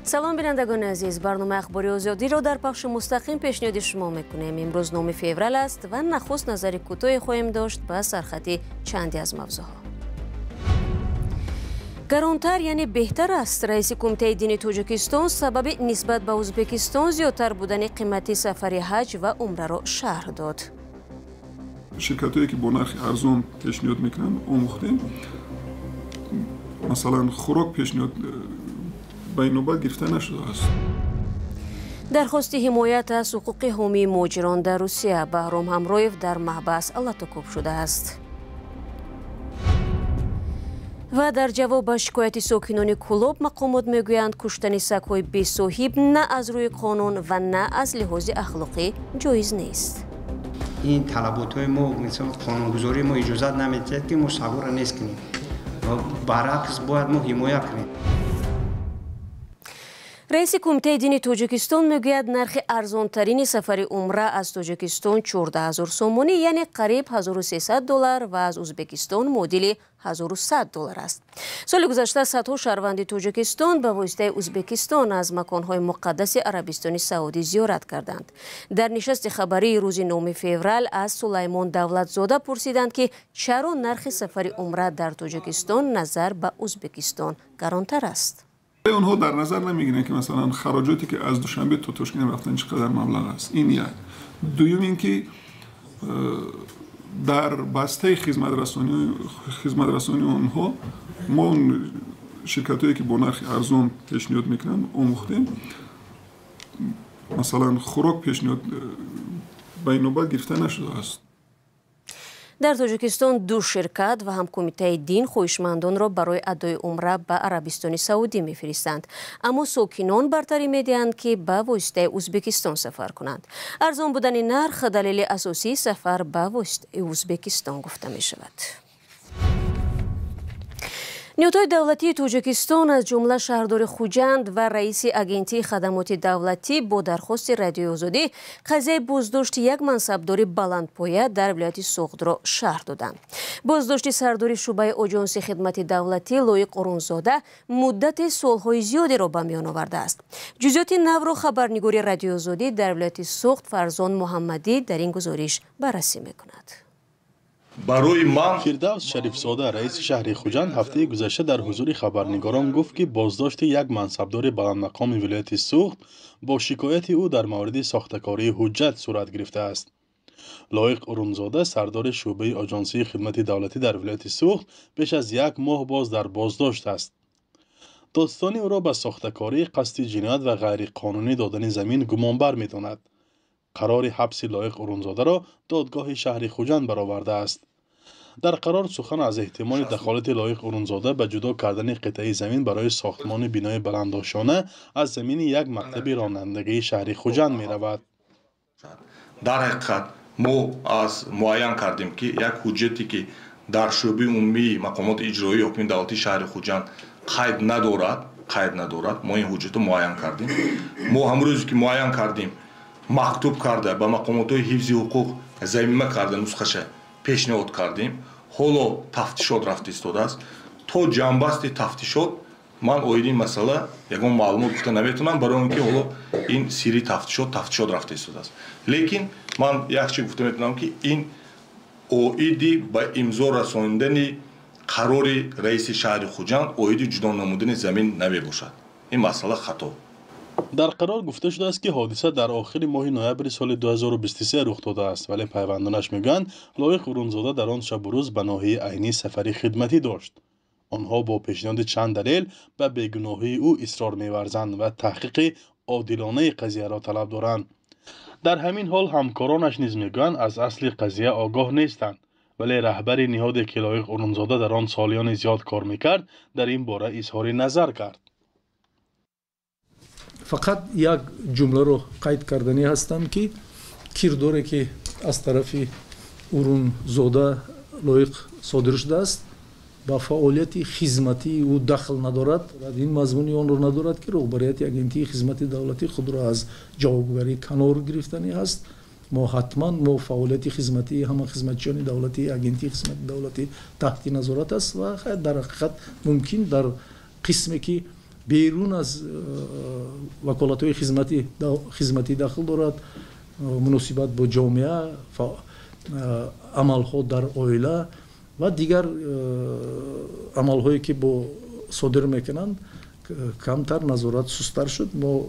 سلام بینندگان عزیز، برنامه اخباری آزادی را در پخش مستقیم پیشنهاد شما میکنیم. امروز 9 فوریه است و نخست نظر کوتاه خواهیم داشت به سرخط چندی از موضوعها. گرانتر یعنی بهتر است. رئیس کمیته دینی تاجیکستان سبب نسبت به ازبکستان زیادتر بودن قیمت سفر حج و عمره را شرح داد. شرکتایی که با نرخ ارزان پیشنهاد میکنن آموختیم، مثلا خوراک پیشنهاد بین‌الملل گرفته نشده است. درخواست حمایت از حقوق حامی مهاجران در روسیه بهرام همرویف در محبس لطکوب شده است. و در جواب به شکایت ساکنان کلوب مقامات میگویند کشتن سگ‌های بی‌صاحب نه از روی قانون و نه از لحاظ اخلاقی جایز نیست. این طلبات ما مثل قانونگذاری ما اجازه نمیده که ما سگ‌ها را نیست کنیم. برعکس باید ما حمایت کنیم. رئیس کمیته دینی تاجیکستان میگوید نرخ ارزانترین سفر عمره از تاجیکستان 14,000 سومانی یعنی قریب $1,300 و از ازبکستان معادل $1,100 است. سال گذشته صدها شهروند تاجیکستان به واسطه ازبکستان از مکانهای مقدس عربستان سعودی زیارت کردند. در نشست خبری روز 9 فوریه از سلیمان دولتزاده پرسیدند که چرا نرخ سفر عمره در تاجیکستان نظر به ازبکستان گرانتر است. اونها در نظر نمیگیرن که مثلا خراجاتی که از دوشنبه تا تاشکند رفتن چقدر مبلغ است. این یک. دوم اینکه در بسته خدمت رسانی اونها ما اون شرکتایی که با نرخ ارزان پیشنهاد میکنن آموختیم، مثلا خوراک پیشنهاد بین‌الملل گرفته نشده است. در تاجیکستان دو شرکت و هم کمیته دین خواهشمندان را برای ادای عمره به عربستان سعودی میفرستند، اما ساکنان برتری میدهند که به واسطه ازبکستان سفر کنند. ارزان بودن نرخ دلیل اساسی سفر به واسطه ازبکستان گفته می شود. نیروهای دولتی تاجیکستان از جمله شهردار خوجند و رئیس اگنتی خدمات دولتی با درخواست رادیو آزادی قضیه بازداشت یک منصبدار بلندپایه در ولایت سوغد را شرح دادند. بازداشت سردار شعبه آژانس خدمت دولتی لایق اورونزاده مدت سالهای زیادی را به میان آورده است. جزئیات نو را خبرنگار رادیو آزادی در ولایت سوغد فرزان محمدی در این گزارش بررسی میکند. برای من فردوس شریفزاده رئیس شهر خوجند هفته گذشته در حضور خبرنگاران گفت که بازداشت یک منصبدار بلندمقام ولایت سوغد با شکایت او در مورد ساختکاری حجت صورت گرفته است. لایق اورونزاده سردار شعبه آژانسی خدمت دولتی در ولایت سوغد بیش از یک ماه باز در بازداشت است. دادستانی او را به ساختکاری، قصد جنایت و غیر قانونی دادن زمین گمانبر می‌داند. قرار حبس لایق اورونزاده را دادگاه شهر خوجند برآورده است. در قرار سخن از احتمال دخالت لایق اورونزاده به جدا کردن قطعه زمین برای ساختمان بنای بلندآشانه از زمین یک مکتب رانندگی شهر خوجند می رود. در حقیقت ما از معین کردیم که یک حجتی که در شعبه عمومی مقامات اجرایی حکم دولتی شهر خوجند قید ندارد، ما این حجت رو معین کردیم. ما امروز که معین کردیم مکتوب کرده به مقامات حفظ حقوق ضمیمه کرده نسخه پیشنهاد کردیم. حالا تفتیشات رفته ایستاده است. تا جنبست تفتیشات من اویدین مسئله یگان معلومات گفته نمیتونم، برای اینکه حالا این سری تفتیشات رفته ایستاده است. لیکن من یک چیز گفته میتونم که این اویدی به امضا رساندن قرار رئیس شهر خوجند اویدی جدا نمودن زمین نمی باشد. این مسئله خطا. در قرار گفته شده است که حادثه در آخر ماه نوامبر سال 2023 رخ داده است، ولی پیوندانش میگویند لایق اورونزاده در آن شب و روز به ناحیه عینی سفری خدمتی داشت. آنها با پیشنهاد چند دلیل به بیگناهی او اصرار می‌ورزند و تحقیق عادلانه قضیه را طلب دارند. در همین حال همکارانش نیز میگویند از اصل قضیه آگاه نیستند، ولی رهبر نهاد که لایق اورونزاده در آن سالیان زیاد کار میکرد در این باره اظهار نظر کرد. فقط یک جمله رو قید کردنی هستم که کرداری که از طرف اورونزاده لایق صادر شده است با فعالیت خدمتی او دخل ندارد. این مضمونی آن را ندارد که رهبریت اگنتی خدمت دولتی خود را از جوابگری کنار گرفتنی است. ما حتما فعالیت خدمتی همه خدمتچیان دولتی اگنتی خدمت دولتی تحت نظارت است و در حقیقت ممکن در قسمی که بیرون از وکالت‌های خدمتی داخل دارد مناسبت با جامعه عمل‌ها در عائله و دیگر عمل‌هایی که با صادر میکنند کمتر نظارت سست‌تر شد. ما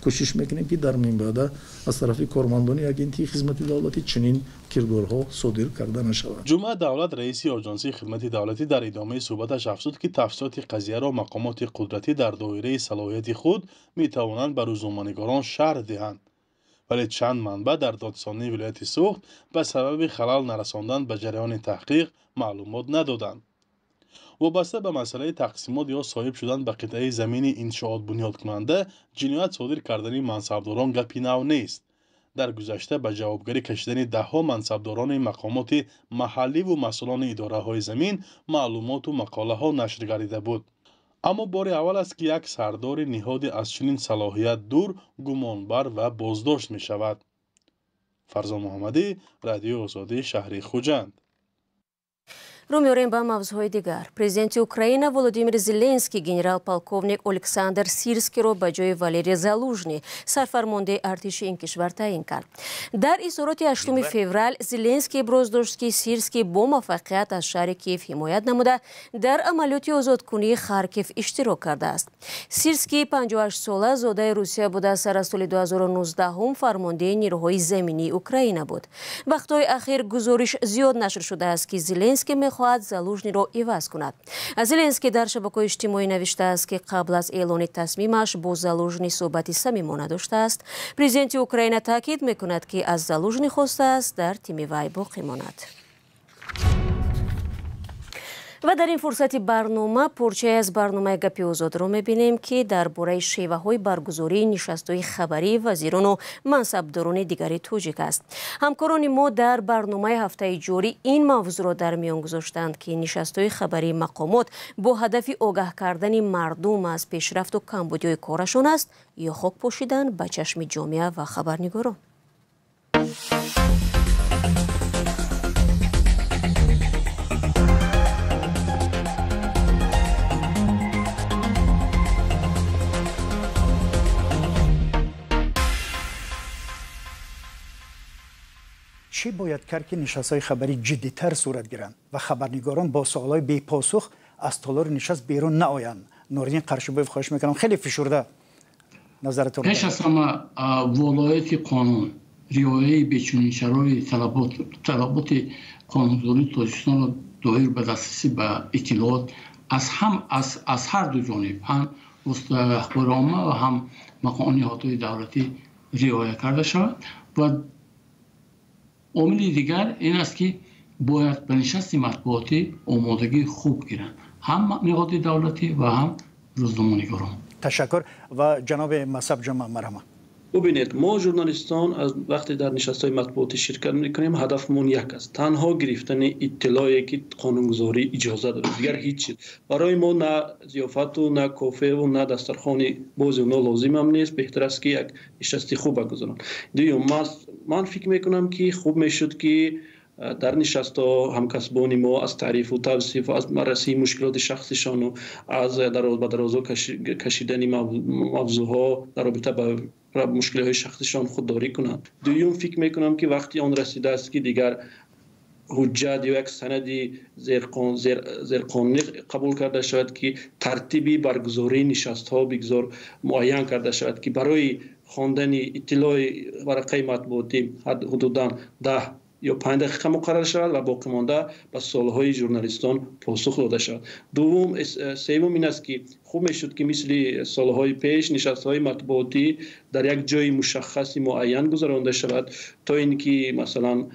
کوشش میکنیم که در این بعد از طرف کارمندان اگنتی خدمت دولتی چنین کردارها صادر کرده نشود. جمعه دولت رئیس آژانس خدمت دولتی در ادامه صحبتش افزود که تفصیلات قضیه را مقامات قدرتی در دایره صلاحیت خود میتوانند به روزنامه‌نگاران شرح دهند، ولی چند منبع در دادستانی ولایت سوخت به سبب خلل نرساندن به جریان تحقیق معلومات ندادند. وابسته به مسئله تقسیمات یا صاحب شدن به قطعه زمین انشاءات بنیاد کننده جنایت صادر کردن منصبداران گپی نو نیست. در گذشته به جوابگری کشیدن دهها منصبداران مقامات محلی و مسئولان اداره های زمین معلومات و مقاله ها نشر گردیده بود. اما بار اول است که یک سردار نهاد از چنین صلاحیت دور گمانبر و بازداشت می شود. فرزان محمدی، رادیو آزادی شهر خوجند. رو می‌آوریم به موضوعهای دیگر. پرزیدنت اوکراین ولودیمیر زلنسکی گنرال پالکوونیک الکساندر سیرسکی را به جای والری زالوژنی سرفرمانده ارتش این کشور تعیین کرد. در اظهارات 8 فوریه زلنسکی ابراز داشت که سیرسکی با موفقیت از شهر کیف حمایت نموده در عملیات آزادکنی خارکیف اشتراک کرده است. سیرسکی 58 ساله زاده روسیه بوده، سر از سال 2019 هم فرمانده نیروهای زمینی اوکراین بود. وقتهای اخیر گزارش زیاد نشر شده است که زلنسکی می‌خواهد زالوژنی را عوض کند. زلنسکی در شبکه‌های اجتماعی نوشته است که قبل از اعلان تصمیمش با زالوژنی صحبت صمیمانه داشته است. پرزیدنت اوکراین تاکید می‌کند که از زالوژنی خواسته است در تیم وی باقی ماند. و در این فرصت برنامه پرچه از برنامه گپی آزاد را می‌بینیم که درباره شیوه‌های برگزاری نشست‌های خبری وزیران و منصبداران دیگر تاجیک است. همکاران ما در برنامه هفته جاری این موضوع را در میان گذاشتند که نشست‌های خبری مقامات با هدف آگاه کردن مردم از پیشرفت و کمبودی کارشان است یا خاک پوشیدن به چشم جامعه و خبرنگاران. چه باید کرد که نشست‌های خبری جدی‌تر صورت گیرند و خبرنگاران با سوال‌های بی‌پاسخ از تالار نشست بیرون نآیند؟ نوردین قرشبویف خواهش می‌کنم، خیلی فشرده نظرتون. پیش از همه ولایت قانون، رعایت به چنین شرایط طلبات قانونگذاری تاجیکستان را دایر به دسترسی به اطلاعات از هر دو جانب، هم وسط اخبار عامه و هم مقام نهادهای دولتی رعایت کرده شود. و عامل دیگر این است که باید به نشست مطبوعاتی آمادگی خوب گیرند، هم نهاد دولتی و هم روزنامه‌نگاران. تشکر. و جناب مصعب جمعه مرحمت. ببینید، ما ژورنالیستان از وقتی در نشست‌های مطبوعاتی شرکت می‌کنیم هدفمون یک است، تنها گرفتن اطلاعی که قانونگذاری اجازه داره، دیگر هیچ چیز برای ما نه ضیافت و نه کافه و نه دسترخوان باز اونا لازم هم نیست. بهتر است که یک نشست خوب بگذارن. دوم، من فکر می‌کنم که خوب میشد که در نشست‌ها همکسبان ما از تعریف و توصیف و از بررسی مشکلات شخصیشان و از دراز به درازا کشیدن موضوعها در رابطه با مشکلات شخصیشان خودداری کنند. دوم، فکر میکنم که وقتی آن رسیده است که دیگر حجت یا یک سندی زیرقانونی قبول کرده شود که ترتیبی برگزاری نشست‌ها بگذار معین کرده شود که برای خواندن اطلاع ورقه مطبوعاتی حدوداً 10 یا 5 دقیقه مقرر شود و باقی مانده به سوال‌های ژورنالیستان پاسخ داده شود. سوم این است که خوب میشد که مثل سال‌های پیش نشست‌های مطبوعاتی در یک جای مشخص معین گذرانده شود تا اینکه مثلا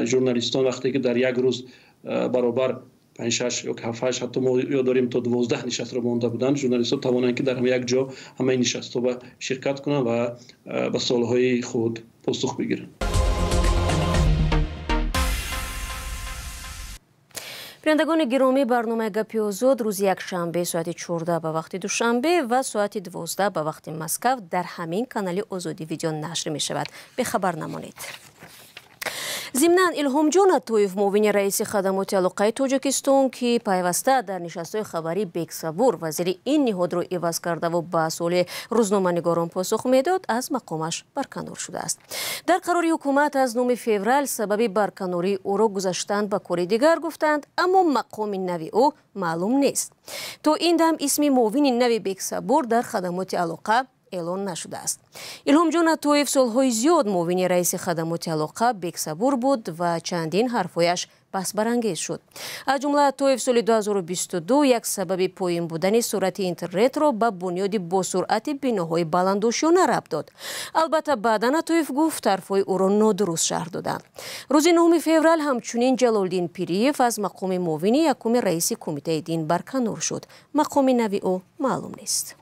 ژورنالیستان وقتی که در یک روز برابر 5 6 یا 7 8 حتی ما یاد داریم تا 12 نشست را مانده بودند، ژورنالیستان توانند که در یک جا همه نشست‌ها شرکت کنند و به سوال‌های خود پاسخ بگیرند. بینندگان گرامی، برنامه گپی آزاد روز یک شنبه ساعت 14 به وقت دوشنبه و ساعت 12 به وقت مسکو در همین کانال آزادی ویدیو نشر می شود. به خبر نمانید. ضمناً илҳомҷон Атоев муовини раиси хадамоти алоқаи Тоҷикистон ки пайваста дар нишастҳои хабарӣ Бексабур вазири ин ниҳодро иваз кардаву ба суоли рӯзноманигорон посух медод, аз мақомаш барканор шудааст. Дар қарори ҳукумат аз 9 феврал сабаби барканории ӯро гузаштан ба кори дигар гуфтанд, аммо мақоми нави ӯ маълум нест. То ин дам исми муовини нави Бексабур дар хадамоти алоқа эълон нашудааст. илҳомҷон Атоев солҳои зиёд муовини раиси хадамоти алоқа Бексабур буд ва чандин ҳарфҳояш баҳсбарангез шуд. Аз ҷумла Атоев соли 2022 як сабаби поин будани суръати интернетро ба бунёди босуръати биноҳои баландошиёна рабт дод. Албатта баъдан Атоев гуфт ҳарфҳои ӯро нодуруст шаҳр доданд. рӯзи 9 феврал ҳамчунин Ҷалолиддин Пириев аз мақоми муовини якуми раиси кумитаи дин барканор шуд. Мақоми нави ӯ маълум нест.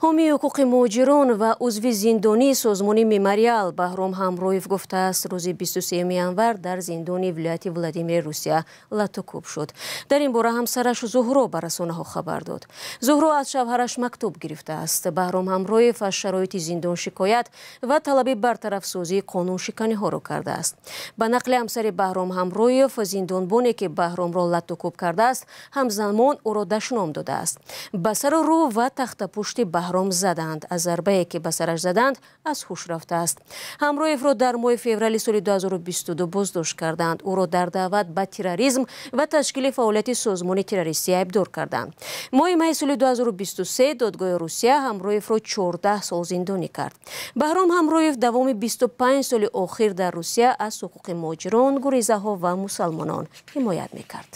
ҳомии ҳуқуқи муҳоҷирон ва узви зиндонии созмони Мемориал Баҳром Ҳамроев гуфтааст, рӯзи 23 январ дар зиндони вилояти Владимири Русия латукӯб шуд. Дар ин бора ҳамсараш Зуҳро ба расонаҳо хабар дод. Зуҳро аз шавҳараш мактуб гирифтааст. Баҳром Ҳамроев аз шароити зиндон шикоят ва талаби бартарафсозии қонуншиканиҳоро кардааст. Ба нақли ҳамсари Баҳром Ҳамроев, зиндонбоне ки Баҳромро латукӯб кардааст, ҳамзамон ӯро дашном додааст. Ба сару рӯ ва тахтапушти Баҳром заданд. Аз зарбае ки ба сараш заданд, аз ҳуш рафтааст. Ҳамроевро дар моҳи феврали соли 2022 боздошт карданд. ӯро дар даъват ба терроризм ва ташкили фаъолияти созмони террористӣ айбдор карданд. моҳи майи соли 2023 додгоҳи Русия Ҳамроевро 14 сол зиндонӣ кард. Баҳром Ҳамроев давоми 25 соли охир дар Русия аз ҳуқуқи муҳоҷирон, гурезаҳо ва мусалмонон ҳимоят мекард.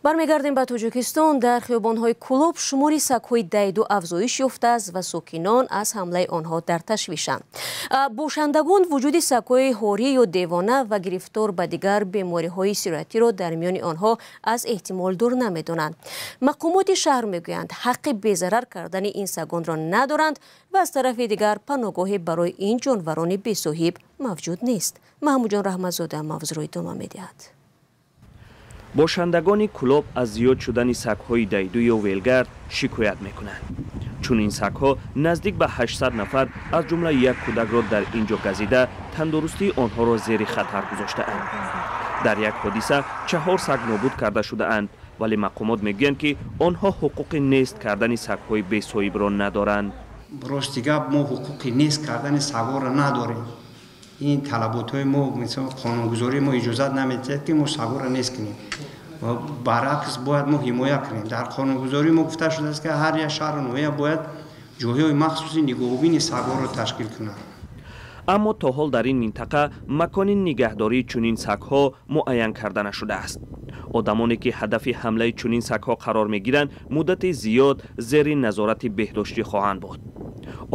бармегардем ба Тоҷикистон. Дар хиёбонҳои Кулоб шумори сагҳои дайду афзоиш ёфтааст ва сокинон аз ҳамлаи онҳо дар ташвишанд. Бошандагон вуҷуди сагҳои ҳорӣ ё девона ва гирифтор ба дигар бемориҳои сироятиро дар миёни онҳо аз эҳтимол дур намедонанд. Мақомоти шаҳр мегӯянд ҳаққи безарар кардани ин сагонро надоранд ва аз тарафи дигар паноҳгоҳе барои ин ҷонварони бесоҳиб мавҷуд нест. Маҳмуҷон Раҳматзода мавзӯро идома медиҳад. бошандагони Кулоб аз зиёд шудани сагҳои дайду ё велгард шикоят мекунанд. чун ин сагҳо наздик ба 800 нафар аз ҷумла як кӯдакро дар ин ҷо газида, тандурустии онҳоро зери хатар гузоштаанд. дар як ҳодиса 4 саг нобуд карда шудаанд, вале мақомот мегӯянд ки онҳо ҳуқуқи нест кардани сагҳои бесоҳибро надоранд. рости гап мо ҳуқуқи нест кардани сагҳоро надорем. ин талаботҳои мо мисол қонунгузории мо иҷозат намедиҳад ки мо сагҳоро нест кунем. баръакс бояд мо ҳимоя кунем. дар қонунгузории мо гуфта шудааст ки ҳар як шаҳру ноҳия бояд ҷойҳои махсуси нигоҳубини сагҳоро ташкил кунад. аммо то ҳол дар ин минтақа макони нигаҳдории чунин сагҳо муайян карда нашудааст. одамоне ки ҳадафи ҳамлаи чунин сагҳо қарор мегиранд, муддати зиёд зери назорати беҳдоштӣ хоҳанд буд.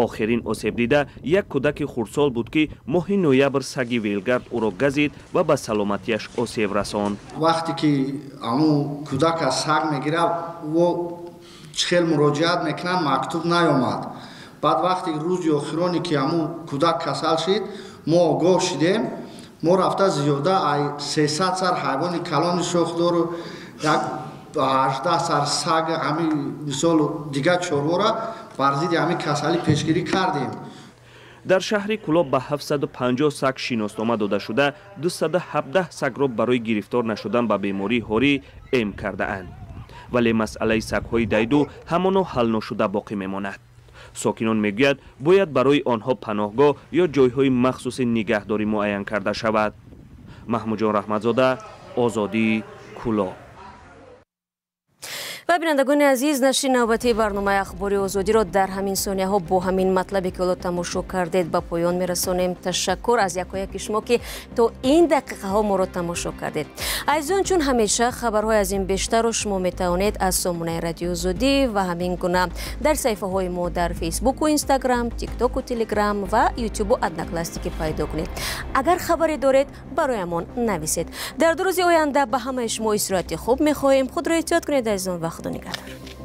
охирин осебдида як кӯдаки хурдсол буд ки моҳи ноябр саги велгард ӯро газид ва ба саломатиаш осеб расонд. вақте ки аму кӯдака саг мегирад во чихел муроҷиат мекунанд, мактуб наёмад. баъд вақти рӯзи охироне ки аму кӯдак касал шид, мо огоҳ шидем. мо рафта зиёда 300 сар ҳайвони калони шохдору як 18 сар саг ҳами мисолу дигар чорвора бар зидди ҳамин касалӣ пешгирӣ кардем. дар шаҳри Кулоб ба 750 саг шиноснома дода шуда, 217 сагро барои гирифтор нашудан ба бемории ҳорӣ эм кардаанд. вале масъалаи сагҳои дайду ҳамоно ҳал ношуда боқӣ мемонад. сокинон мегӯяд бояд барои онҳо паноҳгоҳ ё ҷойҳои махсуси нигаҳдорӣ муайян карда шавад. маҳмуҷон Раҳматзода, Озодӣ, Кулоб. ва бинандагони азиз, нашри навбатии барномаи ахбори Озодиро дар ҳамин сониyaҳо бо ҳамин матлабе ки ҳоло тамошо кардед ба поён мерасонем. ташаккур аз якояки шумо ки то ин дақиқаҳо моро тамошо кардед. азизон, чун ҳамеша хабарҳои аз ин бештарро шумо метавонед аз сомонаи радиои Озодӣ ва ҳамин гуна дар саҳифаҳои мо дар фейсбуку инстаграм, тиктоку телеграм ва ютубу одноклассники пайдо кунед. агар хабаре доред, бароямон нависед. дар 2 рӯзи оянда ба ҳамаи шумо исроати хуб мехоҳем. худро эҳтиёт кунед азизон ва худо нигаҳдор.